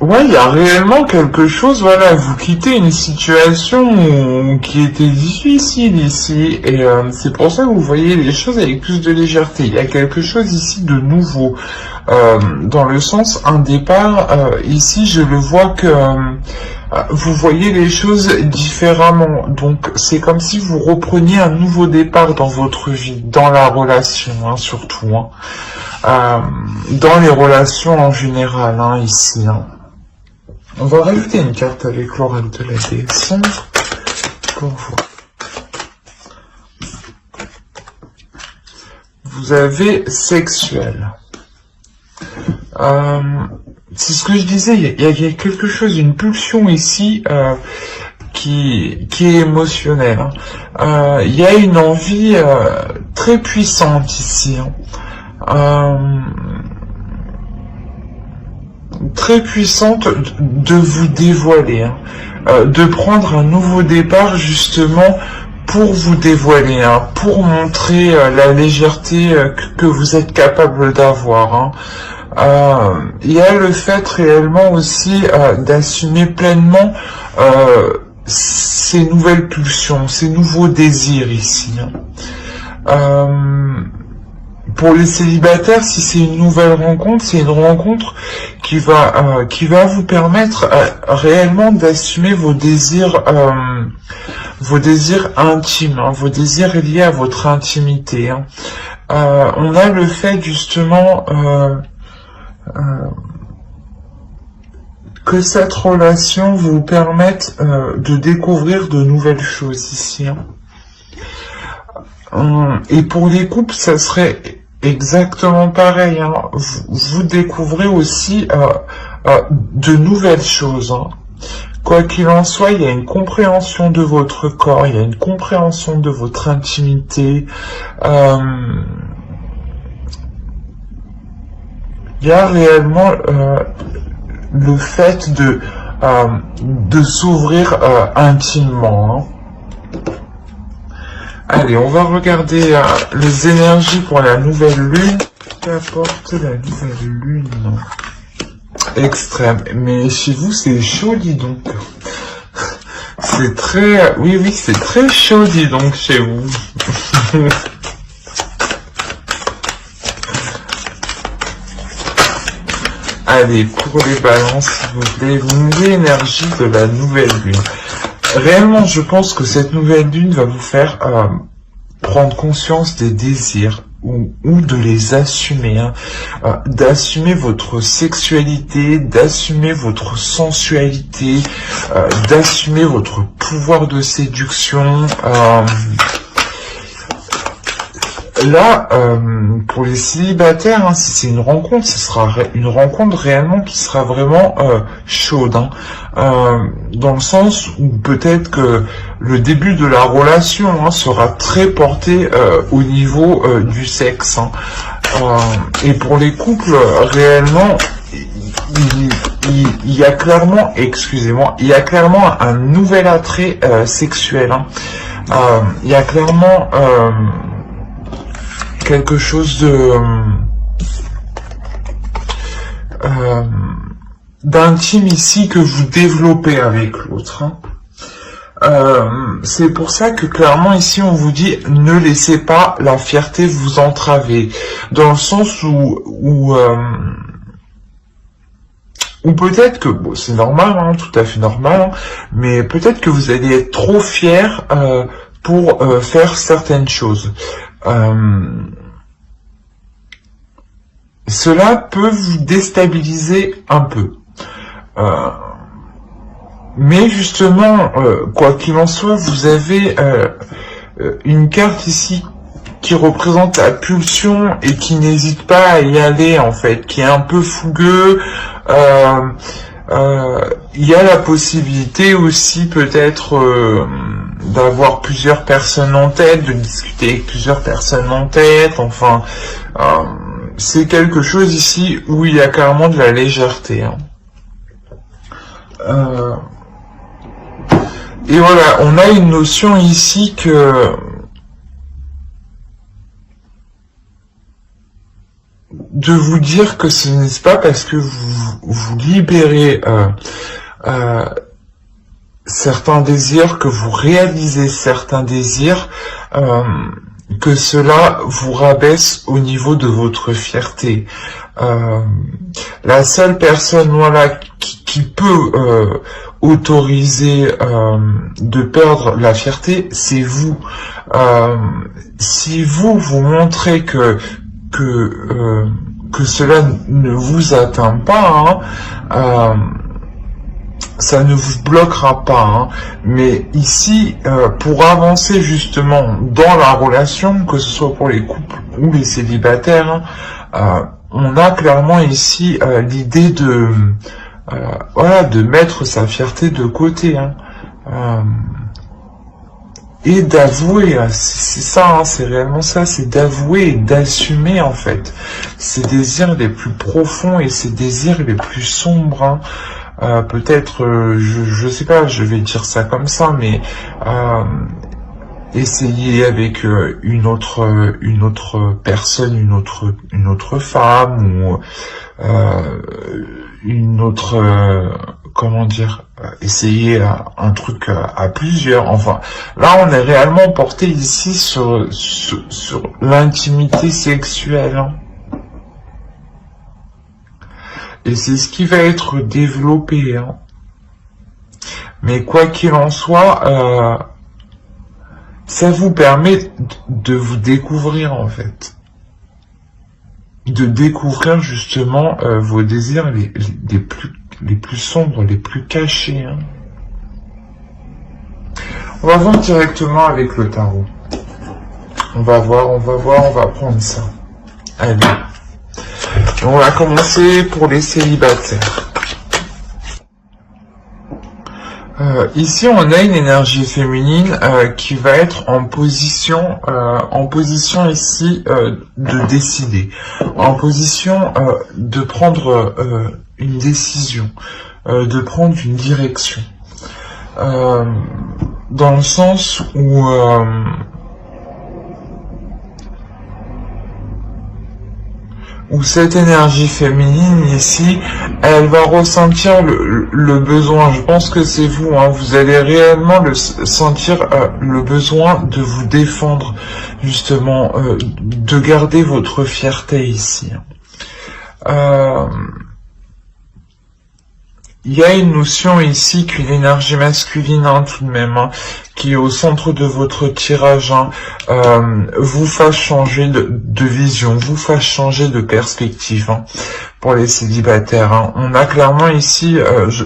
Ouais, il y a réellement quelque chose, voilà, vous quittez une situation qui était difficile ici, et c'est pour ça que vous voyez les choses avec plus de légèreté. Il y a quelque chose ici de nouveau, dans le sens, un départ, ici je le vois que vous voyez les choses différemment, donc c'est comme si vous repreniez un nouveau départ dans votre vie, dans la relation, hein, surtout, hein. Dans les relations en général, hein, ici, hein. On va rajouter une carte avec l'oracle de la déesse sombre pour voir. Vous avez sexuel. C'est ce que je disais, il y a quelque chose, une pulsion ici qui est émotionnelle. Il y a une envie très puissante ici. Très puissante de vous dévoiler, hein, de prendre un nouveau départ justement pour vous dévoiler, hein, pour montrer la légèreté que vous êtes capable d'avoir. Hein. Il y a le fait réellement aussi d'assumer pleinement ces nouvelles pulsions, ces nouveaux désirs ici. Hein. Pour les célibataires, si c'est une nouvelle rencontre, c'est une rencontre qui va vous permettre réellement d'assumer vos désirs intimes, hein, vos désirs liés à votre intimité. Hein. On a le fait justement que cette relation vous permette de découvrir de nouvelles choses ici. Hein. Et pour les couples, ça serait exactement pareil. Hein. Vous découvrez aussi de nouvelles choses. Hein. Quoi qu'il en soit, il y a une compréhension de votre corps, il y a une compréhension de votre intimité. Il y a réellement le fait de s'ouvrir intimement. Hein. Allez, on va regarder les énergies pour la nouvelle lune. Qu'apporte la nouvelle lune? Extrême. Mais chez vous, c'est chaud, dis donc. C'est très... Oui, c'est très chaud, dis donc, chez vous. Allez, pour les balances, s'il vous plaît, l'énergie de la nouvelle lune. Réellement, je pense que cette nouvelle lune va vous faire prendre conscience des désirs ou de les assumer, hein, d'assumer votre sexualité, d'assumer votre sensualité, d'assumer votre pouvoir de séduction. Là, pour les célibataires, hein, si c'est une rencontre, ce sera une rencontre réellement qui sera vraiment chaude, hein, dans le sens où peut-être que le début de la relation, hein, sera très porté au niveau du sexe. Hein. Et pour les couples, réellement, il y a clairement, excusez-moi, il y a clairement un nouvel attrait sexuel. Hein. Il y a clairement quelque chose de d'intime ici que vous développez avec l'autre. Hein. C'est pour ça que clairement ici on vous dit ne laissez pas la fierté vous entraver, dans le sens où peut-être que bon, c'est normal, hein, tout à fait normal, hein, mais peut-être que vous allez être trop fier pour faire certaines choses. Cela peut vous déstabiliser un peu. Mais justement, quoi qu'il en soit, vous avez une carte ici qui représente la pulsion et qui n'hésite pas à y aller, en fait, qui est un peu fougueux. Il y a la possibilité aussi peut-être d'avoir plusieurs personnes en tête, de discuter avec plusieurs personnes en tête, enfin, c'est quelque chose ici où il y a carrément de la légèreté. Hein. Et voilà, on a une notion ici que de vous dire que ce n'est pas parce que vous libérez certains désirs, que vous réalisez certains désirs, que cela vous rabaisse au niveau de votre fierté. La seule personne, voilà, qui peut autoriser de perdre la fierté, c'est vous. Si vous montrez que cela ne vous atteint pas, ça ne vous bloquera pas, hein. Mais ici, pour avancer justement dans la relation, que ce soit pour les couples ou les célibataires, on a clairement ici l'idée de voilà, de mettre sa fierté de côté, hein. Et d'avouer, c'est ça, hein, c'est réellement ça, c'est d'avouer et d'assumer en fait ses désirs les plus profonds et ses désirs les plus sombres, hein. Peut-être, je sais pas, je vais dire ça comme ça, mais essayer avec une autre personne, une autre femme, ou une autre, comment dire, essayer un truc à plusieurs. Enfin, là on est réellement porté ici sur l'intimité sexuelle, hein. Et c'est ce qui va être développé, hein. Mais quoi qu'il en soit, ça vous permet de vous découvrir en fait. De découvrir justement vos désirs les plus sombres, les plus cachés, hein. On va voir directement avec le tarot. On va voir, on va prendre ça. Allez. On va commencer pour les célibataires. Ici, on a une énergie féminine qui va être en position ici de décider, en position de prendre une décision, de prendre une direction, dans le sens où cette énergie féminine ici, elle va ressentir le besoin. Je pense que c'est vous, hein, vous allez réellement sentir le besoin de vous défendre, justement, de garder votre fierté ici. Il y a une notion ici qu'une énergie masculine, hein, tout de même, hein, qui est au centre de votre tirage, hein, vous fasse changer de vision, vous fasse changer de perspective, hein, pour les célibataires, hein. On a clairement ici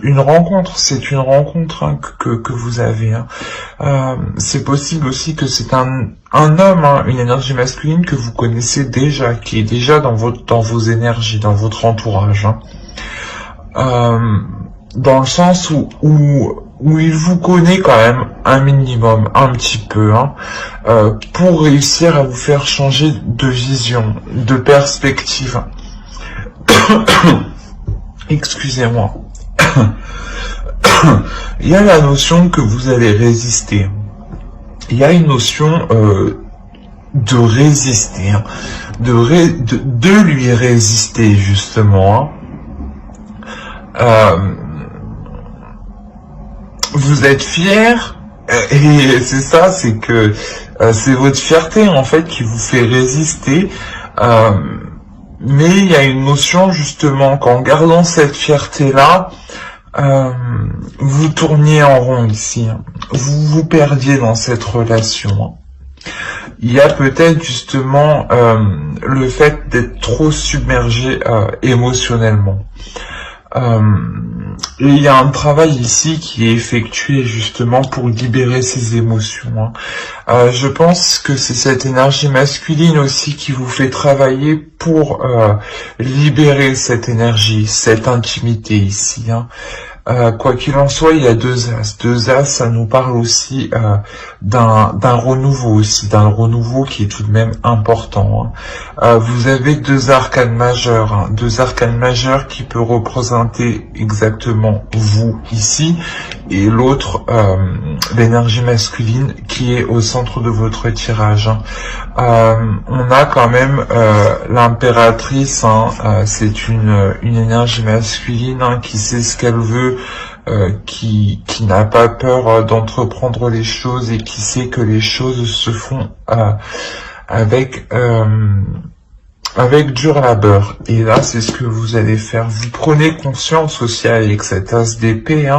une rencontre, c'est une rencontre, hein, que vous avez, hein. C'est possible aussi que c'est un homme, hein, une énergie masculine que vous connaissez déjà, qui est déjà dans vos énergies, dans votre entourage, hein. Dans le sens où il vous connaît quand même un minimum, un petit peu, hein, pour réussir à vous faire changer de vision, de perspective. Excusez-moi. Il y a la notion que vous allez résister. Il y a une notion de résister, hein, de lui résister justement, hein. Vous êtes fier, et c'est ça, c'est que c'est votre fierté en fait qui vous fait résister, mais il y a une notion justement qu'en gardant cette fierté là, vous tourniez en rond ici, hein. Vous vous perdiez dans cette relation, hein. Il y a peut-être justement le fait d'être trop submergé émotionnellement. Et il y a un travail ici qui est effectué justement pour libérer ces émotions, hein. Je pense que c'est cette énergie masculine aussi qui vous fait travailler pour libérer cette énergie, cette intimité ici, hein. Quoi qu'il en soit, il y a deux as. Deux as, ça nous parle aussi d'un renouveau aussi, d'un renouveau qui est tout de même important, hein. Vous avez deux arcanes majeures, hein, deux arcanes majeures qui peuvent représenter exactement vous ici, et l'autre, l'énergie masculine qui est au centre de votre tirage. On a quand même l'impératrice, c'est une énergie masculine qui sait ce qu'elle veut, qui n'a pas peur d'entreprendre les choses et qui sait que les choses se font avec dur labeur. Et là, c'est ce que vous allez faire. Vous prenez conscience aussi avec cet as d'épée.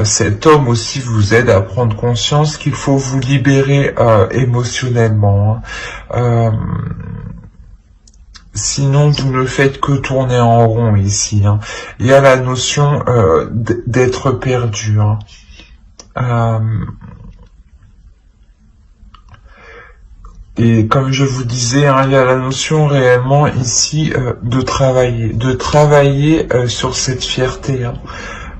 Cet homme aussi vous aide à prendre conscience qu'il faut vous libérer émotionnellement. Sinon, vous ne faites que tourner en rond ici. Il y a la notion d'être perdu. Et comme je vous disais, il y a la notion réellement ici de travailler sur cette fierté,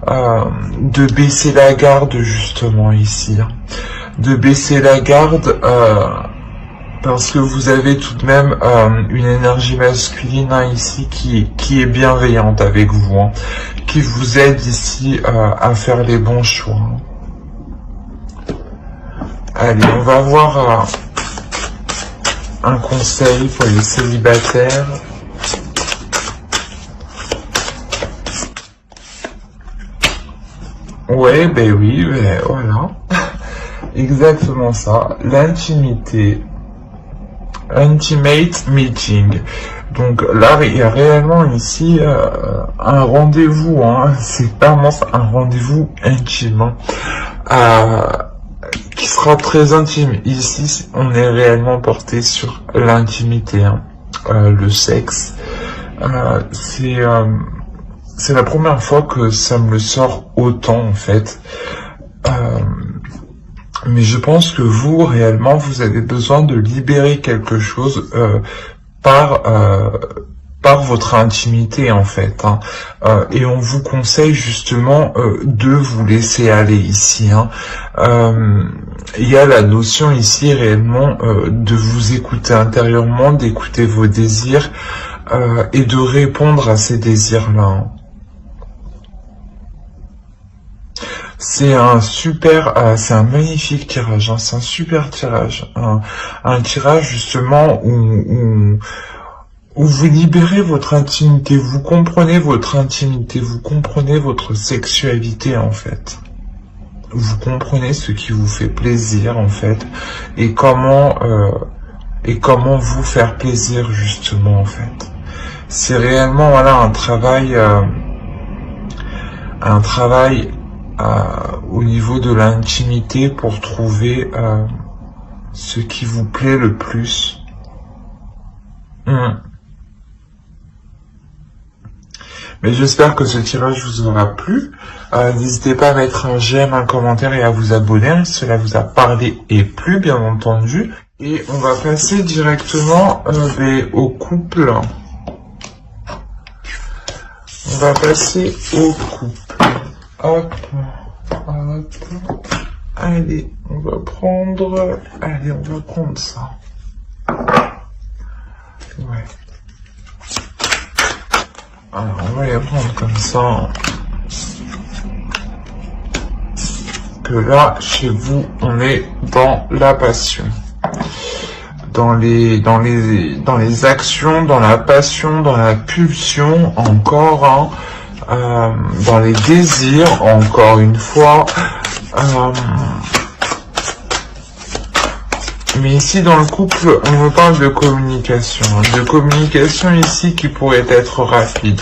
de baisser la garde justement ici, de baisser la garde parce que vous avez tout de même une énergie masculine ici qui est bienveillante avec vous, qui vous aide ici à faire les bons choix. Allez, on va voir un conseil pour les célibataires. Ouais, ben oui, ben voilà. Exactement ça. L'intimité. Intimate meeting. Donc là, il y a réellement ici un rendez-vous. C'est vraiment un rendez-vous intime. Qui sera très intime. Ici, on est réellement porté sur l'intimité, le sexe. C'est la première fois que ça me sort autant, en fait. Mais je pense que vous, réellement, vous avez besoin de libérer quelque chose par votre intimité, en fait. Et on vous conseille justement de vous laisser aller ici. Il y a la notion ici réellement de vous écouter intérieurement, d'écouter vos désirs et de répondre à ces désirs-là. C'est un c'est un magnifique tirage, c'est un super tirage, un tirage justement où vous libérez votre intimité, vous comprenez votre intimité, vous comprenez votre sexualité en fait. Vous comprenez ce qui vous fait plaisir en fait, et comment vous faire plaisir justement en fait. C'est réellement voilà un travail au niveau de l'intimité pour trouver ce qui vous plaît le plus. Mais j'espère que ce tirage vous aura plu. N'hésitez pas à mettre un j'aime, un commentaire et à vous abonner. Cela vous a parlé et plu, bien entendu. Et on va passer directement au couple. On va passer au couple. Hop, hop. Allez, on va prendre ça. Ouais. Alors, on va les prendre comme ça. Que là, chez vous, on est dans la passion. Dans les actions, dans la passion, dans la pulsion, encore, dans les désirs, encore une fois. Mais ici, dans le couple, on me parle de communication. De communication ici qui pourrait être rapide.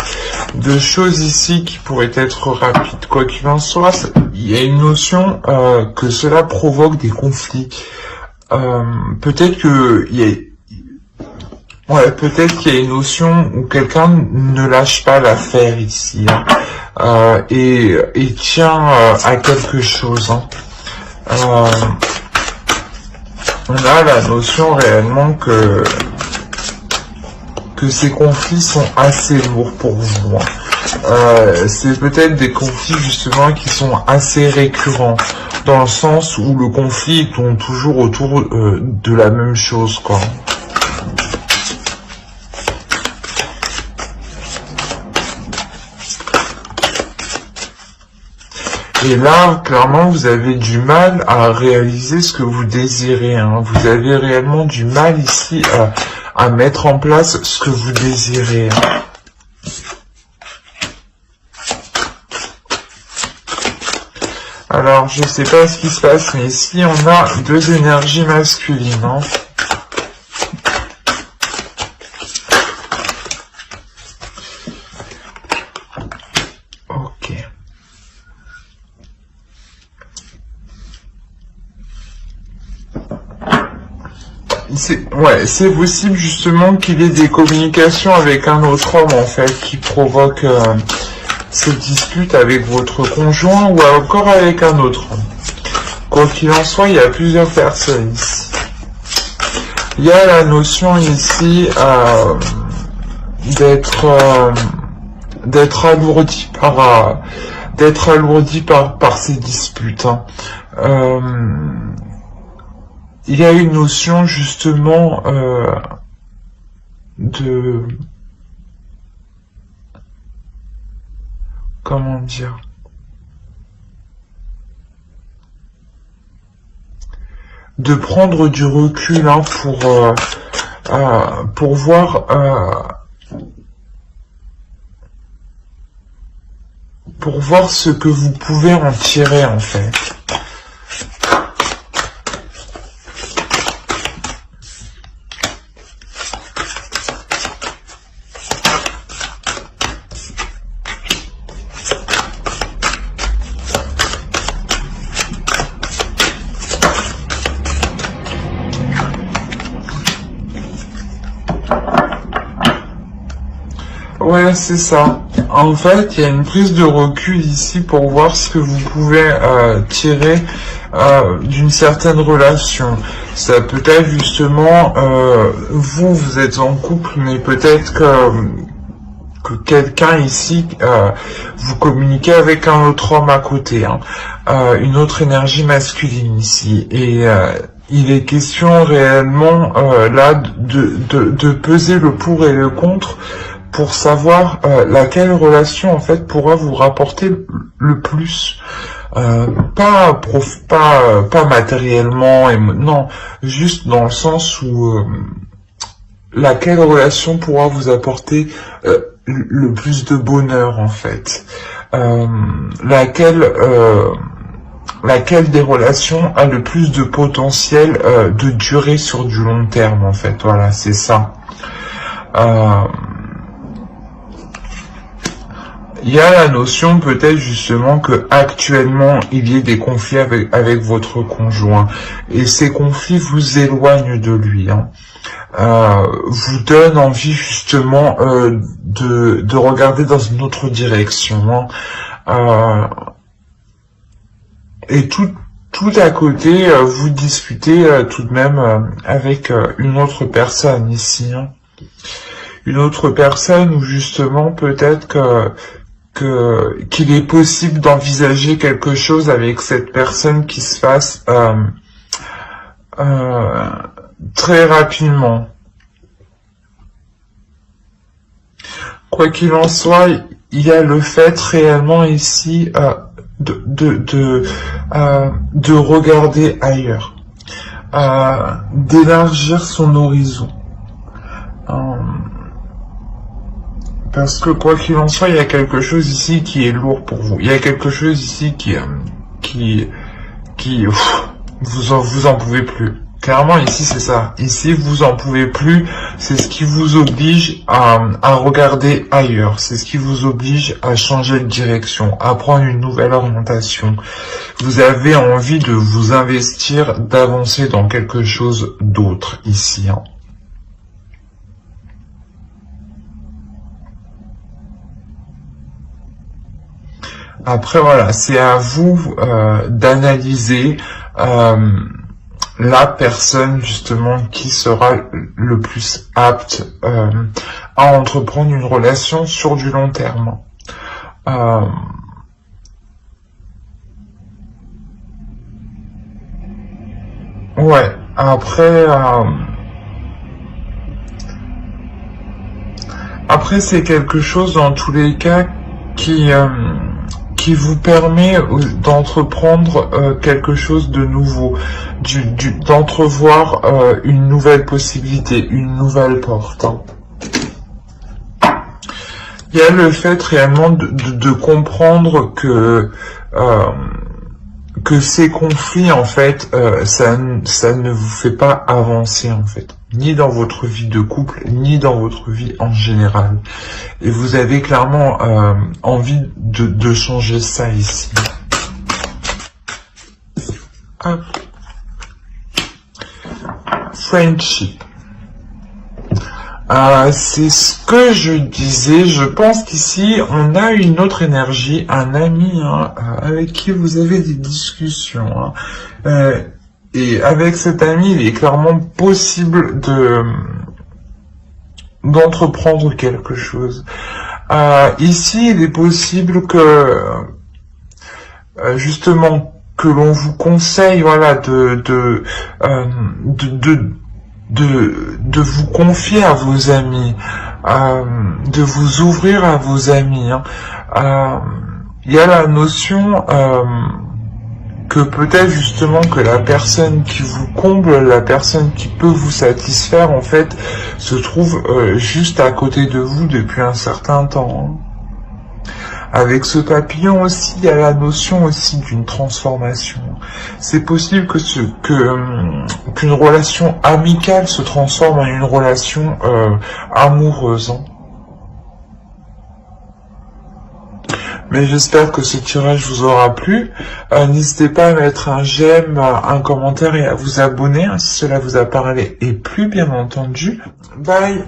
De choses ici qui pourraient être rapides. Quoi qu'il en soit, il y a une notion que cela provoque des conflits. Peut-être qu'il y a une notion où quelqu'un ne lâche pas l'affaire ici. Et tient à quelque chose. On a la notion réellement que ces conflits sont assez lourds pour vous. C'est peut-être des conflits justement qui sont assez récurrents, dans le sens où le conflit tourne toujours autour de la même chose, quoi. Et là, clairement, vous avez du mal à réaliser ce que vous désirez. Hein. Vous avez réellement du mal ici à mettre en place ce que vous désirez. Alors, je sais pas ce qui se passe, mais ici, on a deux énergies masculines. Hein. Ouais, c'est possible justement qu'il y ait des communications avec un autre homme en fait qui provoque ces disputes avec votre conjoint ou encore avec un autre homme. Quoi qu'il en soit, il y a plusieurs personnes ici. Il y a la notion ici d'être alourdi par ces disputes. Hein. Il y a une notion justement comment dire, de prendre du recul hein, pour voir ce que vous pouvez en tirer en fait. Ouais, c'est ça. En fait, il y a une prise de recul ici pour voir ce que vous pouvez tirer d'une certaine relation. Ça peut être justement, vous êtes en couple, mais peut-être que quelqu'un ici, vous communiquez avec un autre homme à côté, hein, une autre énergie masculine ici. Et il est question réellement là de peser le pour et le contre pour savoir laquelle relation en fait pourra vous rapporter le plus, pas matériellement, non, juste dans le sens où laquelle relation pourra vous apporter le plus de bonheur en fait, laquelle des relations a le plus de potentiel de durer sur du long terme en fait, voilà, c'est ça. Il y a la notion peut-être justement que actuellement il y ait des conflits avec votre conjoint et ces conflits vous éloignent de lui, hein. Vous donnent envie justement de regarder dans une autre direction, hein. Et tout à côté vous discutez tout de même avec une autre personne ici, hein. Une autre personne où justement peut-être qu'il est possible d'envisager quelque chose avec cette personne qui se fasse très rapidement. Quoi qu'il en soit, il y a le fait réellement ici de regarder ailleurs, d'élargir son horizon. Parce que quoi qu'il en soit, il y a quelque chose ici qui est lourd pour vous. Il y a quelque chose ici qui vous en pouvez plus. Clairement, ici, c'est ça. Ici, vous en pouvez plus. C'est ce qui vous oblige à regarder ailleurs. C'est ce qui vous oblige à changer de direction, à prendre une nouvelle orientation. Vous avez envie de vous investir, d'avancer dans quelque chose d'autre ici, hein. Après, voilà, c'est à vous d'analyser la personne, justement, qui sera le plus apte à entreprendre une relation sur du long terme. Ouais, après c'est quelque chose, dans tous les cas, qui qui vous permet d'entreprendre quelque chose de nouveau, d'entrevoir une nouvelle possibilité, une nouvelle porte. Hein. Il y a le fait réellement de comprendre que ces conflits, en fait, ça ne vous fait pas avancer, en fait. Ni dans votre vie de couple, ni dans votre vie en général. Et vous avez clairement envie de changer ça ici. Hop. Friendship. C'est ce que je disais, je pense qu'ici on a une autre énergie, un ami hein, avec qui vous avez des discussions. Hein. Et avec cet ami, il est clairement possible d'entreprendre quelque chose. Ici, il est possible que justement que l'on vous conseille, voilà, de vous confier à vos amis, de vous ouvrir à vos amis. Hein. Il y a la notion que peut-être justement que la personne qui vous comble, la personne qui peut vous satisfaire, en fait, se trouve juste à côté de vous depuis un certain temps. Hein. Avec ce papillon aussi, il y a la notion aussi d'une transformation. C'est possible qu'une relation amicale se transforme en une relation amoureuse. Hein. Mais j'espère que ce tirage vous aura plu. N'hésitez pas à mettre un j'aime, un commentaire et à vous abonner hein, si cela vous a parlé et plu, bien entendu. Bye!